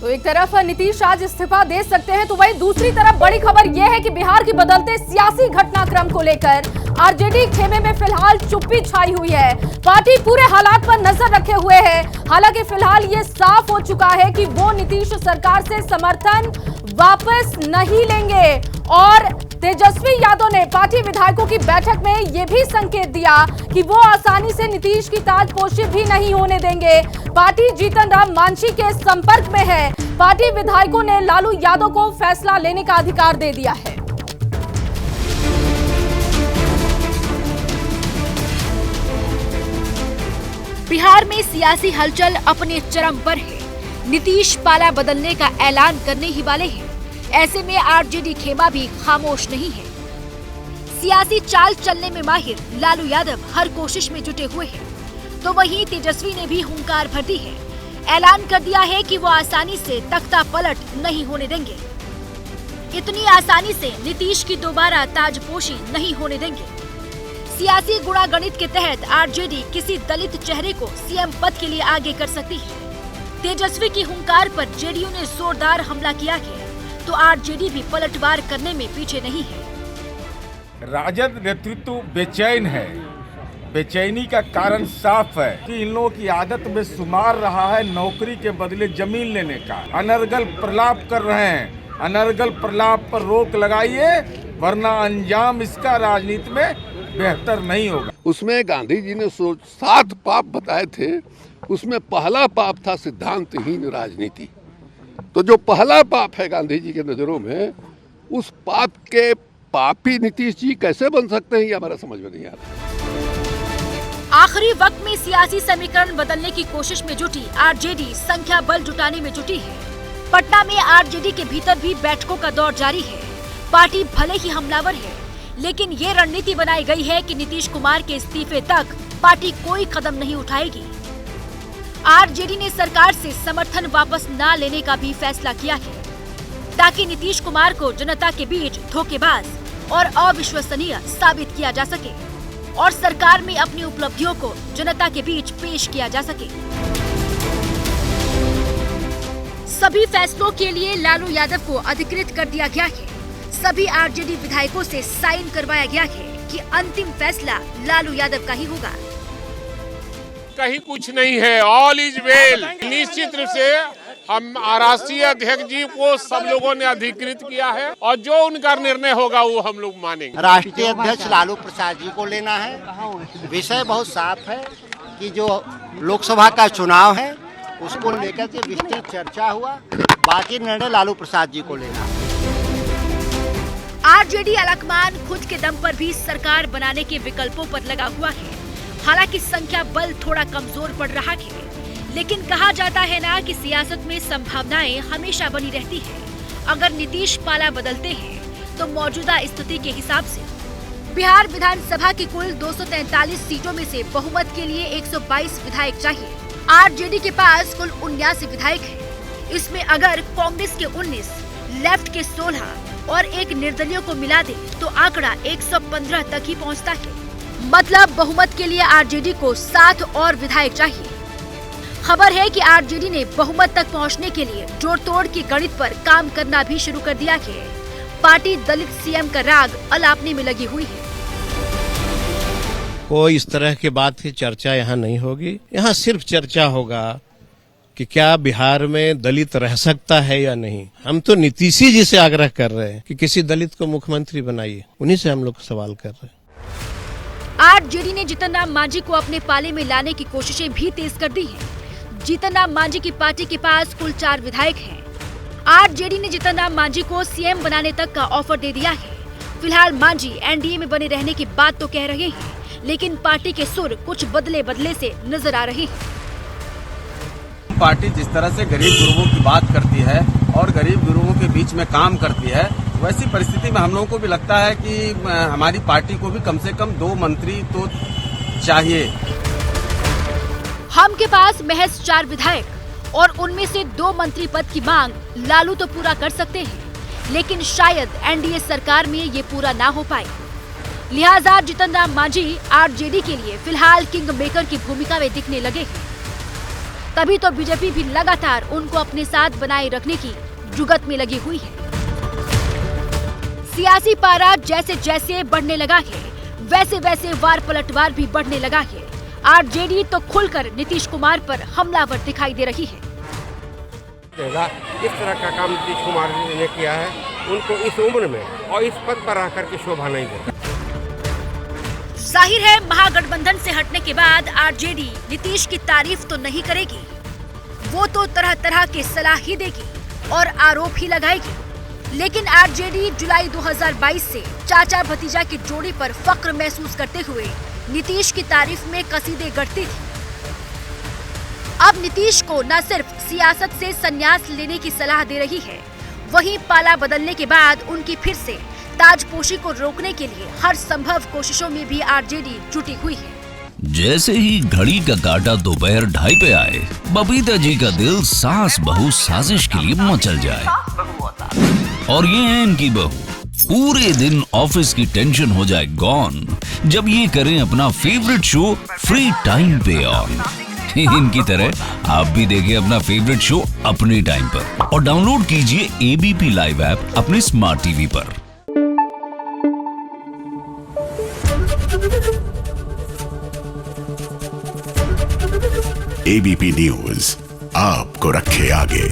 तो एक तरफ नीतीश आज इस्तीफा दे सकते हैं, तो वहीं दूसरी तरफ बड़ी खबर यह है कि बिहार के बदलते सियासी घटनाक्रम को लेकर आरजेडी खेमे में फिलहाल चुप्पी छाई हुई है। पार्टी पूरे हालात पर नजर रखे हुए है। हालांकि फिलहाल ये साफ हो चुका है कि वो नीतीश सरकार से समर्थन वापस नहीं लेंगे और तेजस्वी यादव ने पार्टी विधायकों की बैठक में ये भी संकेत दिया कि वो आसानी से नीतीश की ताजपोशी भी नहीं होने देंगे। पार्टी जीतन राम मांझी के संपर्क में है। पार्टी विधायकों ने लालू यादव को फैसला लेने का अधिकार दे दिया है। बिहार में सियासी हलचल अपने चरम पर है। नीतीश पाला बदलने का ऐलान करने ही वाले हैं। ऐसे में आरजेडी खेमा भी खामोश नहीं है। सियासी चाल चलने में माहिर लालू यादव हर कोशिश में जुटे हुए हैं, तो वहीं तेजस्वी ने भी हुंकार भर दी है। ऐलान कर दिया है कि वो आसानी से तख्ता पलट नहीं होने देंगे। इतनी आसानी से नीतीश की दोबारा ताजपोशी नहीं होने देंगे। सियासी गुणागणित के तहत आरजेडी किसी दलित चेहरे को सीएम पद के लिए आगे कर सकती है। तेजस्वी की हुंकार पर जेडीयू ने जोरदार हमला किया है, तो आरजेडी भी पलटवार करने में पीछे नहीं है। राजद नेतृत्व बेचैन है। बेचैनी का कारण साफ है कि इन लोगों की आदत में शुमार रहा है नौकरी के बदले जमीन लेने का। अनर्गल प्रलाप कर रहे हैं। अनर्गल प्रलाप पर रोक लगाइए, वरना अंजाम इसका राजनीति में बेहतर नहीं होगा। उसमें गांधी जी ने 7 पाप बताए थे। उसमें पहला पाप था सिद्धांतहीन राजनीति। तो जो पहला पाप है गांधी जी के नजरों में, उस पाप के पापी नीतीश जी कैसे बन सकते हैं, ये हमारा समझ में नहीं आता। आखिरी वक्त में सियासी समीकरण बदलने की कोशिश में जुटी आरजेडी संख्या बल जुटाने में जुटी है। पटना में आरजेडी के भीतर भी बैठकों का दौर जारी है। पार्टी भले ही हमलावर है, लेकिन ये रणनीति बनाई गई है कि नीतीश कुमार के इस्तीफे तक पार्टी कोई कदम नहीं उठाएगी। आरजेडी ने सरकार से समर्थन वापस न लेने का भी फैसला किया है, ताकि नीतीश कुमार को जनता के बीच धोखेबाज और अविश्वसनीय साबित किया जा सके और सरकार में अपनी उपलब्धियों को जनता के बीच पेश किया जा सके। सभी फैसलों के लिए लालू यादव को अधिकृत कर दिया गया है। सभी आरजेडी विधायकों से साइन करवाया गया है कि अंतिम फैसला लालू यादव का ही होगा। कहीं कुछ नहीं है, ऑल इज वेल। निश्चित रूप से हम राष्ट्रीय अध्यक्ष जी को सब लोगों ने अधिकृत किया है और जो उनका निर्णय होगा वो हम लोग मानेंगे। राष्ट्रीय अध्यक्ष लालू प्रसाद जी को लेना है। विषय बहुत साफ है कि जो लोकसभा का चुनाव है उसको लेकर के विस्तृत चर्चा हुआ। बाकी निर्णय लालू प्रसाद जी को लेना है। आरजेडी अलकमान खुद के दम पर भी सरकार बनाने के विकल्पों पर लगा हुआ है। हालांकि संख्या बल थोड़ा कमजोर पड़ रहा है, लेकिन कहा जाता है ना कि सियासत में संभावनाएं हमेशा बनी रहती है। अगर नीतीश पाला बदलते हैं तो मौजूदा स्थिति के हिसाब से बिहार विधानसभा की कुल 243 सीटों में से बहुमत के लिए 122 विधायक चाहिए। आरजेडी के पास कुल 79 विधायक हैं। इसमें अगर कांग्रेस के 19, लेफ्ट के 16 और एक निर्दलीय को मिला दे तो आंकड़ा 115 तक ही पहुंचता है। मतलब बहुमत के लिए आरजेडी को 7 और विधायक चाहिए। खबर है कि आरजेडी ने बहुमत तक पहुंचने के लिए जोड़ तोड़ के गणित पर काम करना भी शुरू कर दिया है। पार्टी दलित सीएम का राग अलापने में लगी हुई है। कोई इस तरह की बात की चर्चा यहाँ नहीं होगी। यहाँ सिर्फ चर्चा होगा कि क्या बिहार में दलित रह सकता है या नहीं। हम तो नीतीश जी से आग्रह कर रहे हैं कि किसी दलित को मुख्यमंत्री बनाइए। उन्हीं से हम लोग सवाल कर रहे हैं। आरजेडी ने जीतन राम मांझी को अपने पाले में लाने की कोशिशें भी तेज कर दी हैं। जीतन राम मांझी की पार्टी के पास कुल 4 विधायक हैं। आरजेडी ने जीतन राम मांझी को सीएम बनाने तक का ऑफर दे दिया है। फिलहाल मांझी एनडीए में बने रहने की बात तो कह रहे हैं, लेकिन पार्टी के सुर कुछ बदले से नजर आ रहे हैं। पार्टी जिस तरह से गरीब गुरुओं की बात करती है और गरीब गुरुओं के बीच में काम करती है, वैसी परिस्थिति में हम लोगों को भी लगता है कि हमारी पार्टी को भी कम से कम 2 मंत्री तो चाहिए। हम के पास महज 4 विधायक और उनमें से 2 मंत्री पद की मांग लालू तो पूरा कर सकते हैं, लेकिन शायद एनडीए सरकार में ये पूरा ना हो पाए। लिहाजा जीतन राम मांझी आरजेडी के लिए फिलहाल किंग मेकर की भूमिका में दिखने लगे हैं। तभी तो बीजेपी भी लगातार उनको अपने साथ बनाए रखने की जुगत में लगी हुई है। सियासी पारा जैसे जैसे बढ़ने लगा है, वैसे वैसे वार पलटवार भी बढ़ने लगा है। आरजेडी तो खुलकर नीतीश कुमार पर हमलावर दिखाई दे रही है। इस तरह का काम नीतीश कुमार जी ने किया है, उनको इस उम्र में और इस पद पर रहकर के शोभा नहीं देता। जाहिर है महागठबंधन से हटने के बाद आरजेडी नीतीश की तारीफ तो नहीं करेगी, वो तो तरह तरह के सलाह ही देगी और आरोप ही लगाएगी। लेकिन आरजेडी जुलाई 2022 से चाचा भतीजा की जोड़ी पर फक्र महसूस करते हुए नीतीश की तारीफ में कसीदे गढ़ती थी। अब नीतीश को न सिर्फ सियासत से संन्यास लेने की सलाह दे रही है, वहीं पाला बदलने के बाद उनकी फिर से ताजपोशी को रोकने के लिए हर संभव कोशिशों में भी आरजेडी जुटी हुई है। जैसे ही घड़ी का काटा दोपहर 2:30 पे आए, बबीता जी का दिल सास बहू साजिश के लिए मचल जाए। और ये है इनकी बहू, पूरे दिन ऑफिस की टेंशन हो जाए गॉन जब ये करें अपना फेवरेट शो फ्री टाइम पे ऑन। इनकी तरह आप भी देखिए अपना फेवरेट शो अपने टाइम पर और डाउनलोड कीजिए एबीपी लाइव ऐप अपने स्मार्ट टीवी पर। एबीपी न्यूज आपको रखे आगे।